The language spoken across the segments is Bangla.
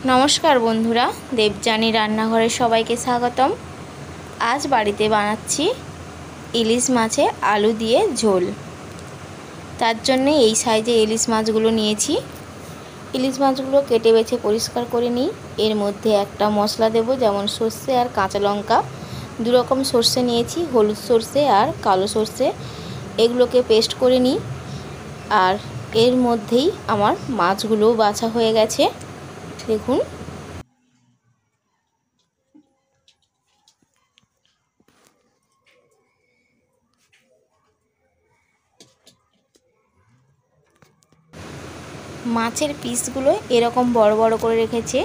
नमस्कार बंधुरा देवजानी रान्नाघरे सबाइके स्वागतम। आज बाड़ीते बानाচ্ছি इलिश माछे आलू दिए झोल। तार जन्य এই সাইজে ইলিশ মাছগুলো নিয়েছি। ইলিশ মাছগুলো কেটে বেছে পরিষ্কার করে নিই। এর মধ্যে একটা মশলা দেব, যেমন সরষে আর কাঁচা লঙ্কা। দু রকম সরষে নিয়েছি, হলুদ সরষে আর কালো সরষে। এগুলোকে পেস্ট করে নিই। আর এর মধ্যেই আমার মাছগুলো বাছা হয়ে গেছে। দেখুন, মাছের পিসগুলো এরকম বড় বড় করে রেখেছে।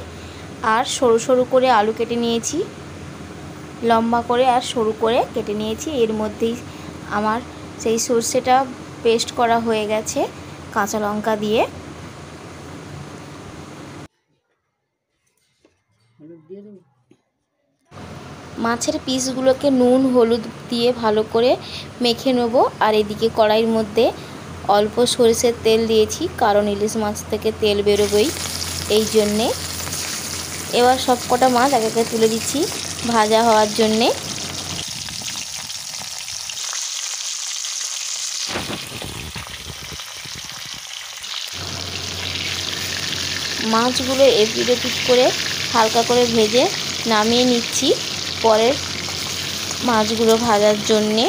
আর সরু সরু করে আলু কেটে নিয়েছি, লম্বা করে আর সরু করে কেটে নিয়েছি। এর মধ্যেই আমার সেই সরষেটা পেস্ট করা হয়ে গেছে কাঁচা লঙ্কা দিয়ে। মাছের পিসগুলোকে নুন হলুদ দিয়ে ভালো করে মেখে নেব। আর এদিকে কড়াইয়ের মধ্যে অল্প সরিষার তেল দিয়েছি, কারণ ইলিশ মাছ থেকে তেল বেরোবেই, এই জন্যে। এবার সব কটা মাছ এক একে তুলে দিচ্ছি ভাজা হওয়ার জন্যে। মাছগুলো এপিট ওপিট করে হালকা করে ভেজে নামিয়ে নিচ্ছি পরের মাছগুলো ভাজার জন্যে।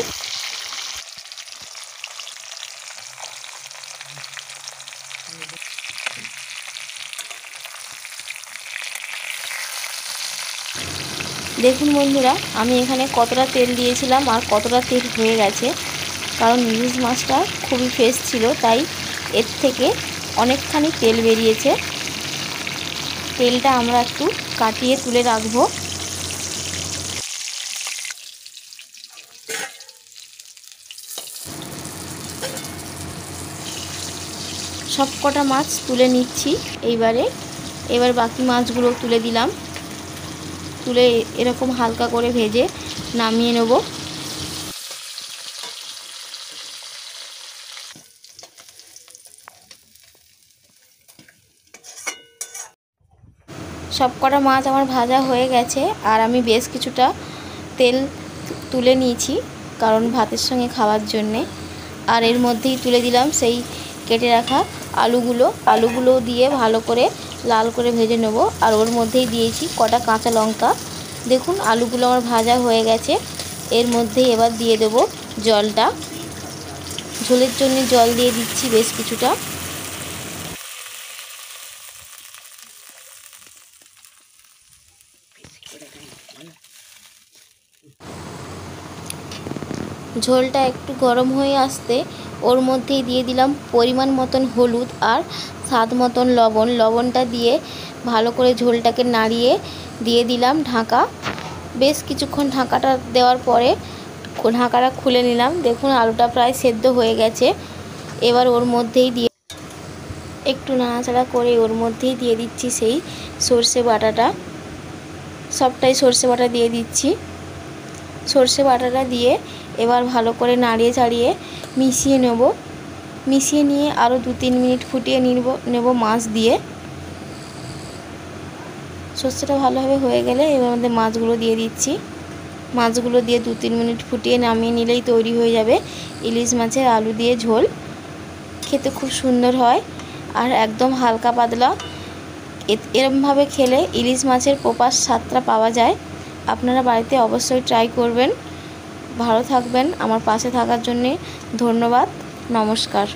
দেখুন বন্ধুরা, আমি এখানে কতটা তেল দিয়েছিলাম আর কতটা তেল হয়ে গেছে। কারণ ইলিশ মাছটা খুবই ফ্রেশ ছিল, তাই এর থেকে অনেকখানি তেল বেরিয়েছে। তেলটা আমরা একটু কাটিয়ে তুলে রাখবো। সব কটা মাছ তুলে নিচ্ছি। এবার বাকি মাছগুলো তুলে দিলাম। তুলে এরকম হালকা করে ভেজে নামিয়ে নেব। সব কটা মাছ আমার ভাজা হয়ে গেছে। আর আমি বেশ কিছুটা তেল তুলে নিয়েছি, কারণ ভাতের সঙ্গে খাওয়ার জন্যে। আর এর মধ্যেই তুলে দিলাম সেই কেটে রাখা আলুগুলো দিয়ে ভালো করে লাল করে ভেজে নেব। আর ওর মধ্যেই দিয়েছি কটা কাঁচা লঙ্কা। দেখুন, আলুগুলো আমার ভাজা হয়ে গেছে। এর মধ্যেই এবার দিয়ে দেব জলটা। ঝোলের জন্য জল দিয়ে দিচ্ছি বেশ কিছুটা। ঝোলটা একটু গরম হয়ে আসতে ওর মধ্যেই দিয়ে দিলাম পরিমাণ মতন হলুদ আর স্বাদ মতন লবণ। লবণটা দিয়ে ভালো করে ঝোলটাকে নাড়িয়ে দিয়ে দিলাম ঢাকা। বেশ কিছুক্ষণ ঢাকাটা দেওয়ার পরে ঢাকাটা খুলে নিলাম। দেখুন, আলুটা প্রায় সেদ্ধ হয়ে গেছে। এবার ওর মধ্যেই দিয়ে একটু নাড়াচাড়া করে ওর মধ্যেই দিয়ে দিচ্ছি সেই সর্ষে বাটাটা। সবটাই সর্ষে বাটা দিয়ে দিচ্ছি। সর্ষে বাটাটা দিয়ে এবার ভালো করে নাড়িয়ে চাড়িয়ে মিশিয়ে নেব। মিশিয়ে নিয়ে আরও 2-3 মিনিট ফুটিয়ে নেব মাছ দিয়ে। সর্ষেটা ভালোভাবে হয়ে গেলে এবার মধ্যে মাছগুলো দিয়ে দিচ্ছি। মাছগুলো দিয়ে 2-3 মিনিট ফুটিয়ে নামিয়ে নিলেই তৈরি হয়ে যাবে ইলিশ মাছের আলু দিয়ে ঝোল। খেতে খুব সুন্দর হয় আর একদম হালকা পাতলা। এরমভাবে খেলে ইলিশ মাছের প্রপার স্বাদটা পাওয়া যায়। আপনারা বাড়িতে অবশ্যই ট্রাই করবেন। ভালো থাকবেন। আমার পাশে থাকার জন্যে ধন্যবাদ। নমস্কার।